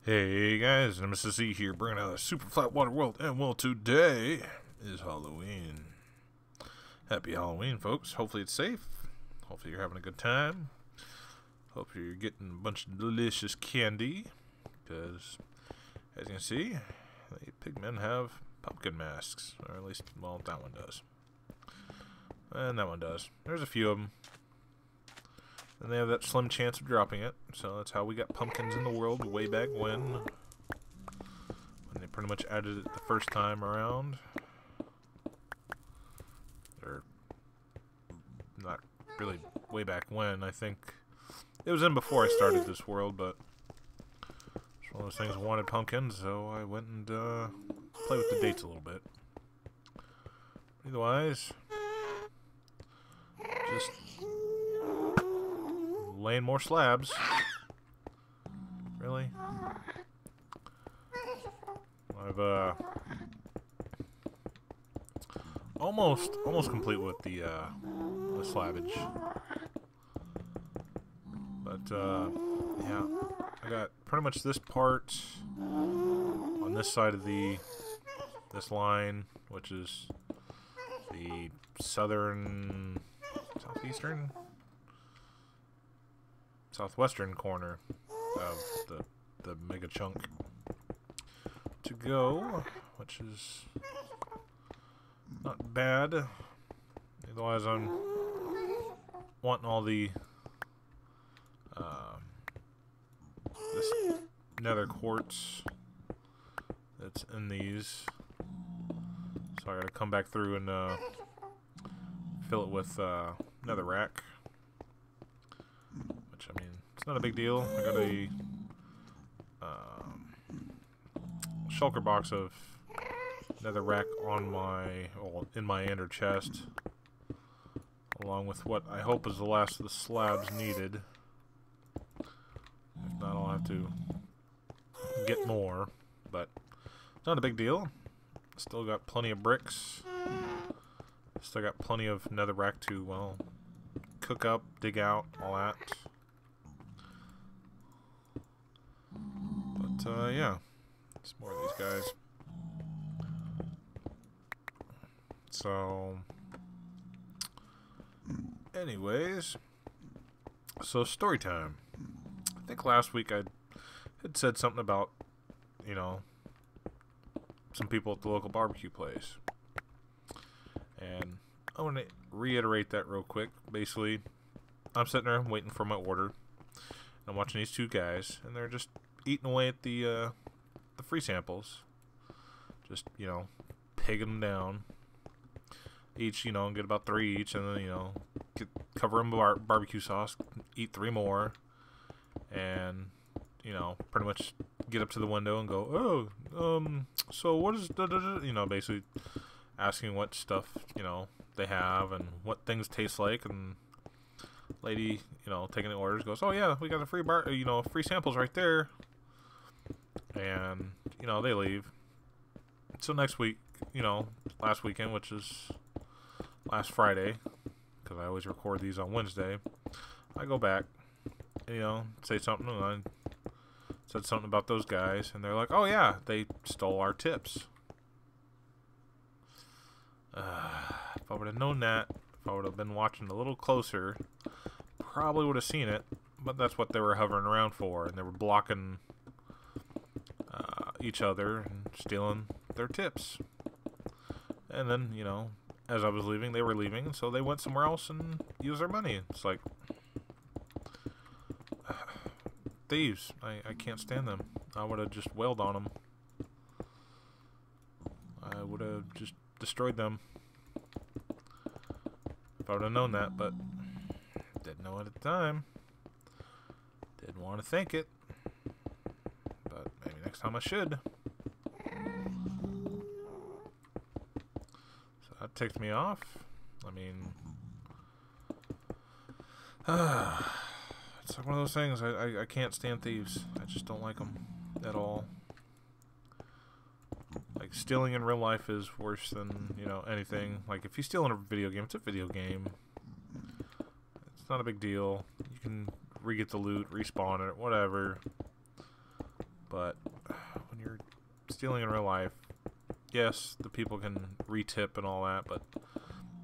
Hey guys, Nemesis E here, bringing out a super flat water world, and well, today is Halloween. Happy Halloween, folks. Hopefully it's safe. Hopefully you're having a good time. Hopefully you're getting a bunch of delicious candy, because, as you can see, the pigmen have pumpkin masks, or at least, well, that one does. And that one does. There's a few of them. And they have that slim chance of dropping it, so that's how we got pumpkins in the world way back when they pretty much added it the first time around. Or not really way back when. I think it was in before I started this world, but it's one of those things I wanted pumpkins, so I went and played with the dates a little bit. Otherwise, just laying more slabs. Really? I've almost complete with the slabbage. But yeah, I got pretty much this part on this side of this line, which is the southwestern corner of the mega chunk to go, which is not bad. Otherwise, I'm wanting all the this nether quartz that's in these, so I gotta come back through and fill it with netherrack. Which, I mean, it's not a big deal. I got a shulker box of netherrack on in my ender chest, along with what I hope is the last of the slabs needed. If not, I'll have to get more, but it's not a big deal. Still got plenty of bricks. Still got plenty of netherrack to, well, cook up, dig out, all that. But yeah, it's more of these guys. So, anyways, so story time. I think last week I had said something about, you know, some people at the local barbecue place. And I want to reiterate that real quick. Basically, I'm sitting there waiting for my order. I'm watching these two guys, and they're just eating away at the free samples. Just, you know, pigging them down. Each, you know, get about 3 each, and then, you know, cover them with barbecue sauce, eat 3 more, and, you know, pretty much get up to the window and go, oh, so what is, you know, basically asking what stuff, you know, they have and what things taste like. And lady, you know, taking the orders goes, oh yeah, we got the free samples right there. And, you know, they leave. So next week, you know, last weekend, which is last Friday, because I always record these on Wednesday, I go back, you know, say something, and I said something about those guys, and they're like, oh yeah, they stole our tips. If I would have known that, if I would have been watching a little closer, probably would have seen it. But that's what they were hovering around for, and they were blocking each other and stealing their tips. And then, you know, as I was leaving, they were leaving, so they went somewhere else and used their money. It's like, thieves. I can't stand them. I would have just wailed on them. I would have just destroyed them if I would have known that, but didn't know it at the time. Didn't want to think it, but maybe next time I should. So that ticked me off. I mean, it's like one of those things. I can't stand thieves. I just don't like them at all. Like, stealing in real life is worse than, you know, anything. Like, if you steal in a video game, it's a video game. It's not a big deal. You can re-get the loot, respawn it, whatever. But when you're stealing in real life, yes, the people can retip and all that, but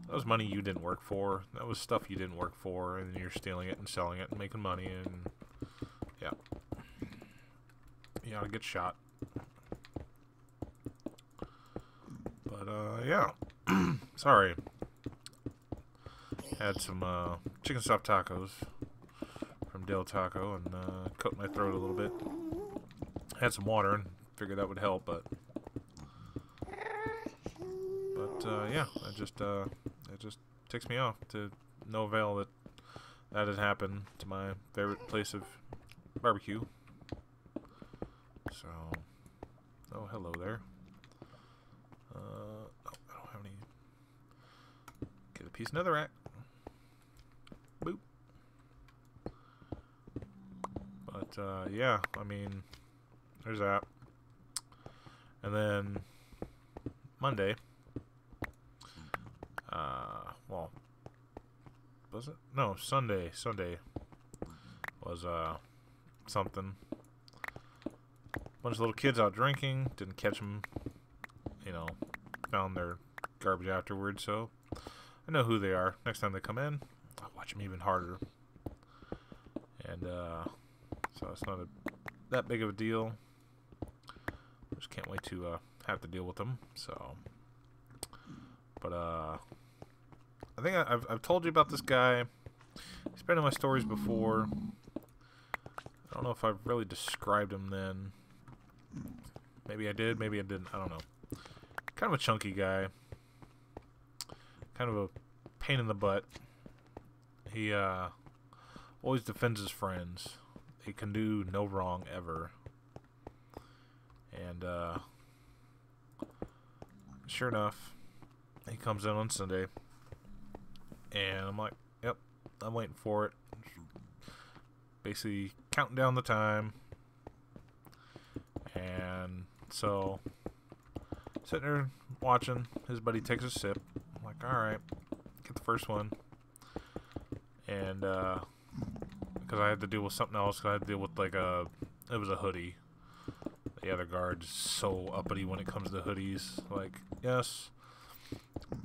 that was money you didn't work for. That was stuff you didn't work for, and you're stealing it and selling it and making money, and yeah. You ought to get shot. But, yeah. Sorry. Had some, chicken stuffed tacos from Del Taco, and, coat my throat a little bit. Had some water, and figured that would help, but yeah, it just ticks me off to no avail that that had happened to my favorite place of barbecue. So, oh, hello there. Oh, I don't have any. Get a piece of netherrack. Boop. But, yeah, I mean, there's that. And then Monday, well, was it? No, Sunday. Sunday was, something. Bunch of little kids out drinking. Didn't catch them, you know, found their garbage afterwards, so I know who they are. Next time they come in, I'll watch them even harder. And, so it's not that big of a deal. Just can't wait to, have to deal with them, so. But, I think I've told you about this guy. He's been in my stories before. I don't know if I've really described him then. Maybe I did, maybe I didn't. I don't know. Kind of a chunky guy. Kind of a pain in the butt. He always defends his friends. He can do no wrong ever. And sure enough, he comes in on Sunday. And I'm like, yep, I'm waiting for it. Basically counting down the time. And so, sitting there watching, his buddy takes a sip. I'm like, alright, get the first one. And, because I had to deal with something else, I had to deal with, like, it was a hoodie. The other guard's so uppity when it comes to hoodies. Like, yes,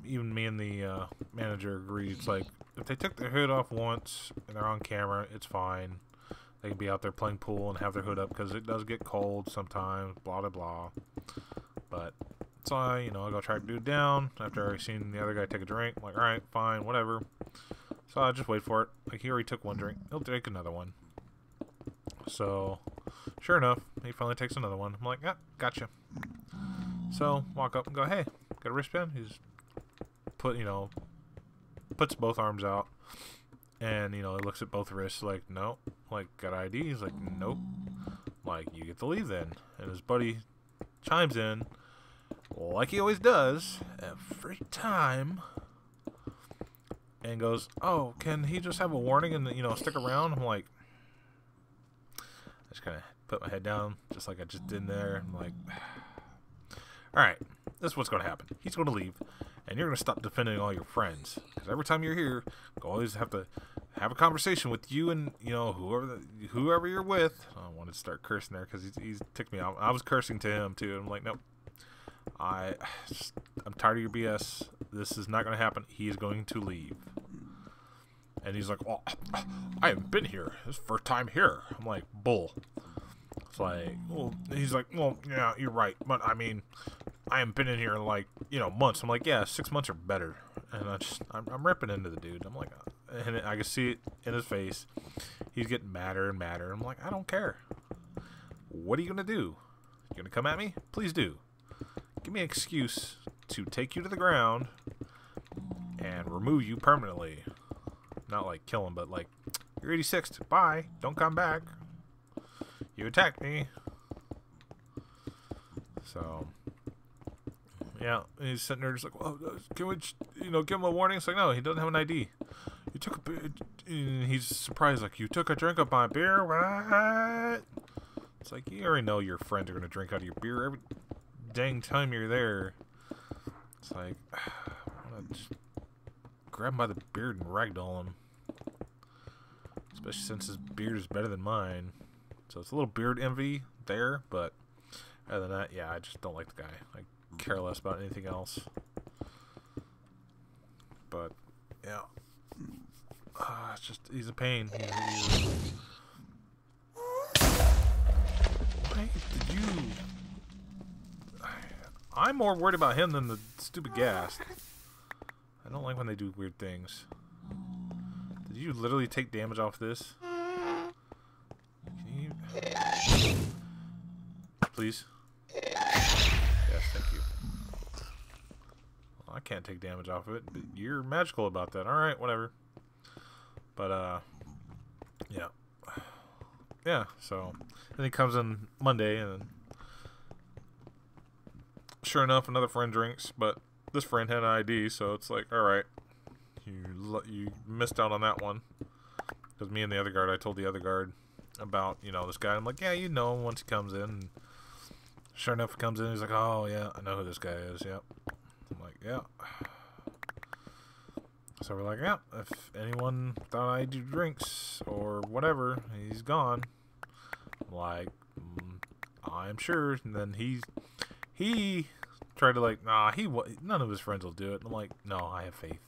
even me and the manager agreed. It's like, if they took their hood off once and they're on camera, it's fine. They can be out there playing pool and have their hood up because it does get cold sometimes, blah, blah, blah. But, so I, you know, I go track the dude down after I seen the other guy take a drink. I'm like, alright, fine, whatever. So I just wait for it. Like, he already took one drink. He'll take another one. So, sure enough, he finally takes another one. I'm like, yeah, gotcha. So, walk up and go, hey, got a wristband? He's puts both arms out. And, he looks at both wrists like, nope. Like, got ID? He's like, nope. Like, you get to leave then. And his buddy chimes in, like he always does, every time, and goes, oh, can he just have a warning and, stick around? I'm like, I just kind of put my head down, just like I just did there. I'm like, alright, this is what's going to happen. He's going to leave, and you're going to stop defending all your friends. Because every time you're here, you always have to have a conversation with you and, whoever you're with. I wanted to start cursing there because he's ticked me out. I was cursing to him, too. I'm like, nope. I'm tired of your BS. This is not going to happen. He is going to leave. And he's like, well, I haven't been here. This is the first time here. I'm like, bull. It's like, well, he's like, well, yeah, you're right. But, I mean, I haven't been in here in, like, months. I'm like, yeah, 6 months are better. And I'm ripping into the dude. I'm like, and I can see it in his face. He's getting madder and madder. I'm like, I don't care. What are you going to do? You going to come at me? Please do. Give me an excuse to take you to the ground and remove you permanently. Not like kill him, but like, you're 86th. Bye. Don't come back. You attacked me. So, yeah, he's sitting there just like, well, can we, give him a warning? It's like, no, he doesn't have an ID. You took a, and he's surprised, like, you took a drink of my beer? What? It's like, you already know your friends are going to drink out of your beer every dang time you're there. It's like, I want to just grab him by the beard and ragdoll him. Especially since his beard is better than mine. So it's a little beard envy, there, but other than that, yeah, I just don't like the guy. I care less about anything else. But yeah, it's just he's a pain. Why did you? I'm more worried about him than the stupid ghast. I don't like when they do weird things. Did you literally take damage off this? Can you... Please? Yes, thank you. Well, I can't take damage off of it, but you're magical about that. Alright, whatever. But, yeah. Yeah, so... Then he comes in Monday, and then... Sure enough, another friend drinks, but this friend had an ID, so it's like, alright. You missed out on that one. Because me and the other guard, I told the other guard about, you know, this guy. I'm like, yeah, you know him once he comes in. And sure enough, he comes in, he's like, oh, yeah, I know who this guy is, yep. I'm like, yeah. So we're like, yeah, if anyone thought I do drinks or whatever, he's gone. I'm like, I'm sure. And then he tried to like, nah, none of his friends will do it. And I'm like, no, I have faith.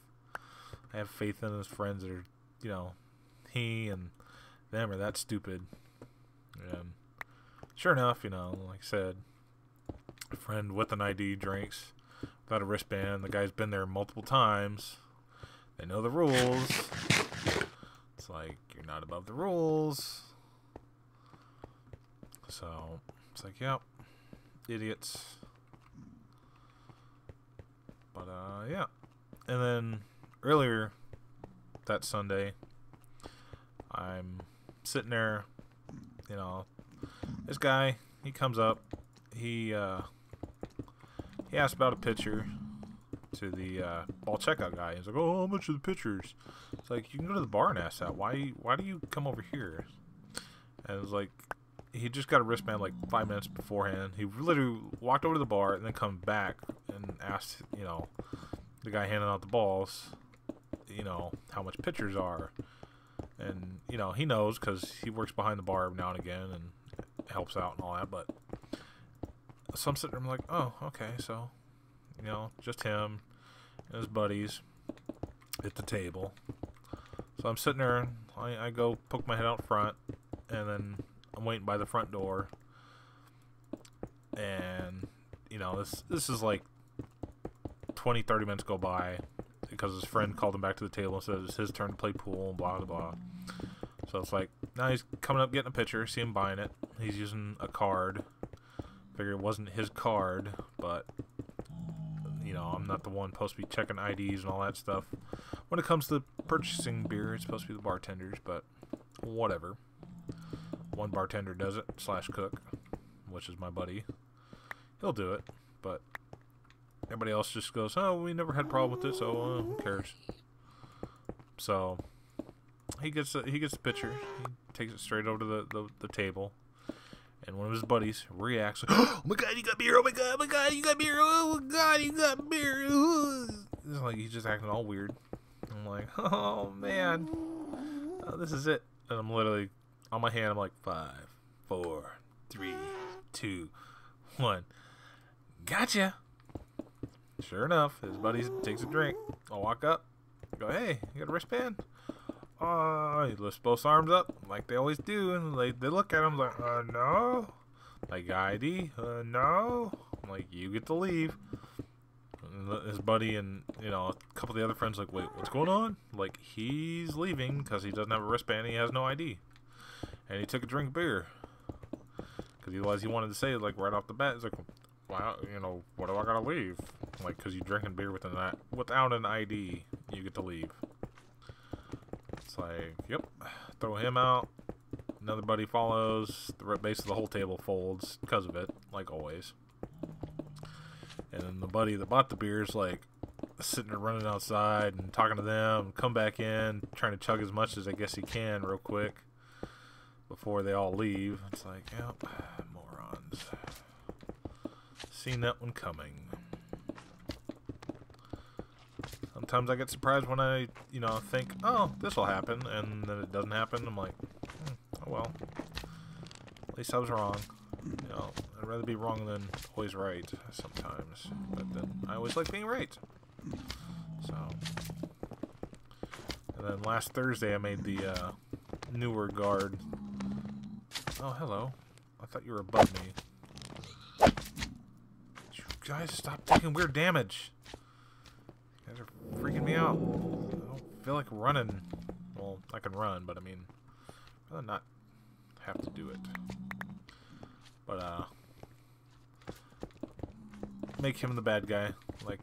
I have faith in his friends that are, you know, he and them are that stupid. And sure enough, you know, like I said, a friend with an ID drinks without a wristband. The guy's been there multiple times. They know the rules. It's like, you're not above the rules. So, it's like, yep, idiots. But, yeah. And then, earlier that Sunday, I'm sitting there, you know, this guy, he comes up, he asked about a pitcher to the ball checkout guy. He's like, oh, how much are the pitchers? It's like, you can go to the bar and ask that. Why do you come over here? And it was like, he just got a wristband like 5 minutes beforehand. He literally walked over to the bar and then come back and asked, you know, the guy handing out the balls, you know, how much pitchers are. And, you know, he knows because he works behind the bar now and again and helps out and all that. But so I'm sitting there, I'm like, oh, okay, so, you know, just him and his buddies at the table. So I'm sitting there, I go poke my head out front, and then I'm waiting by the front door. And, you know, this is like 20-30 minutes go by because his friend called him back to the table and said it's his turn to play pool and blah blah blah. So it's like, now he's coming up getting a pitcher, see him buying it. He's using a card. Figure it wasn't his card, but you know, I'm not the one supposed to be checking IDs and all that stuff. When it comes to purchasing beer, it's supposed to be the bartenders, but whatever. One bartender does it, / cook, which is my buddy. He'll do it, but everybody else just goes, oh, we never had a problem with it, so who cares? So he gets the pitcher, he takes it straight over to the table, and one of his buddies reacts like, oh my god, you got beer! Oh my god, you got beer! Oh my god, you got beer! It's like he's just acting all weird. I'm like, oh man, this is it. And I'm literally on my hand. I'm like, 5, 4, 3, 2, 1. Gotcha. Sure enough, his buddy takes a drink. I'll walk up, go, hey, you got a wristband? He lifts both arms up like they always do, and they look at him like, no. Like, ID? No. I'm like, you get to leave. And his buddy and, you know, a couple of the other friends like, wait, what's going on? Like, he's leaving because he doesn't have a wristband and he has no ID. And he took a drink of beer. Because otherwise he wanted to say, like, right off the bat, he's like, wow, you know, what do I gotta leave? Like, because you're drinking beer without an ID, you get to leave. It's like, yep, throw him out. Another buddy follows. The base of the whole table folds because of it, like always. And then the buddy that bought the beer is like sitting there running outside and talking to them, come back in, trying to chug as much as I guess he can real quick before they all leave. It's like, yep, morons. Seen that one coming. Sometimes I get surprised when I, you know, think, oh, this will happen, and then it doesn't happen. I'm like, oh well. At least I was wrong. I'd rather be wrong than always right sometimes. But then I always like being right. So. And then last Thursday I made the newer guard. Oh, hello. I thought you were above me. You guys, stop taking weird damage. You guys are freaking me out. I don't feel like running. Well, I can run, but I mean, I'd rather not have to do it. But, make him the bad guy, like,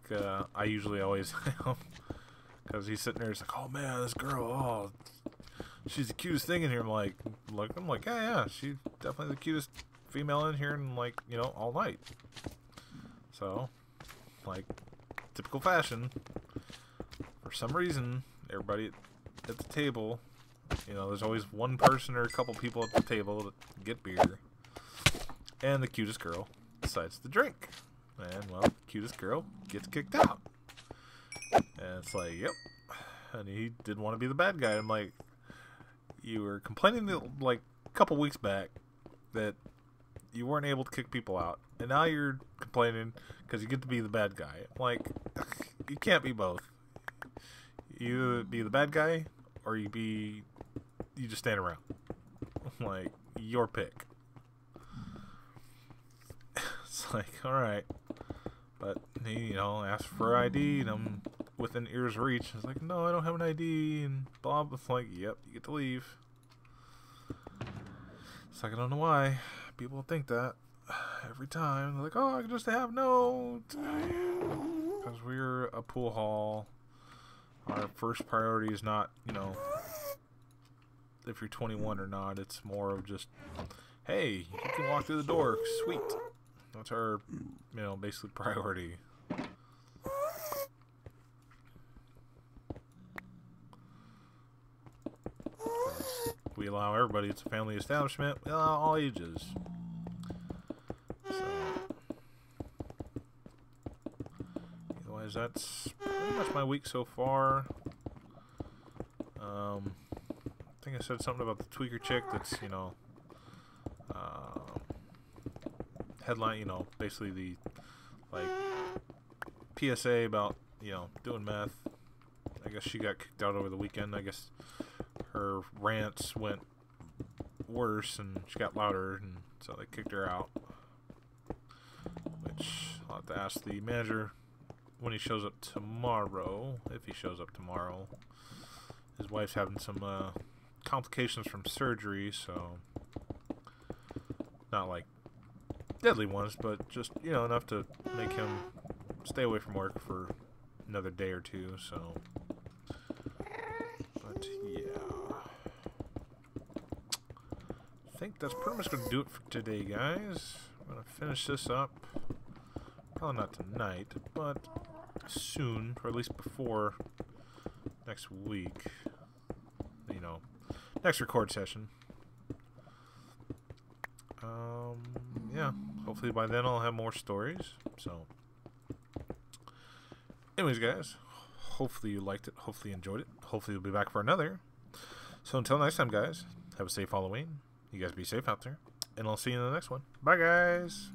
I usually always am. Because he's sitting there, he's like, oh man, this girl, oh, she's the cutest thing in here. I'm like, yeah, she's definitely the cutest female in here, and like, you know, all night. So, like, typical fashion, for some reason, everybody at the table, you know, there's always one person or a couple people at the table that get beer, and the cutest girl decides to drink. And, well, the cutest girl gets kicked out. And it's like, yep. And he didn't want to be the bad guy. I'm like, you were complaining, like, a couple weeks back that you weren't able to kick people out. And now you're complaining because you get to be the bad guy. I'm like, you can't be both. You be the bad guy, or you just stand around. Like, your pick. It's like, alright. But he, you know, asked for ID, and I'm within ear's reach. I was like, no, I don't have an ID, and Bob was like, yep, you get to leave. It's like, I don't know why people think that every time. They're like, oh, I can just have no. Because we're a pool hall. Our first priority is not, you know, if you're 21 or not. It's more of just, hey, you can walk through the door. Sweet. That's our, you know, basically priority. We allow everybody. It's a family establishment. We allow all ages. So, otherwise, that's pretty much my week so far. I think I said something about the tweaker chick that's, you know, headline, you know, basically the, like, PSA about, you know, doing meth. I guess she got kicked out over the weekend. I guess her rants went worse and she got louder, and so they kicked her out. Which I'll have to ask the manager when he shows up tomorrow, if he shows up tomorrow. His wife's having some complications from surgery, so not like deadly ones, but just, you know, enough to make him stay away from work for another day or two. So, but yeah, I think that's pretty much gonna do it for today, guys. I'm gonna finish this up, probably not tonight, but soon, or at least before next week, you know, next record session. Yeah, hopefully by then I'll have more stories. So, anyways, guys, hopefully you liked it, hopefully you enjoyed it, hopefully you'll be back for another. So until next time, guys, have a safe Halloween. You guys be safe out there, and I'll see you in the next one. Bye, guys.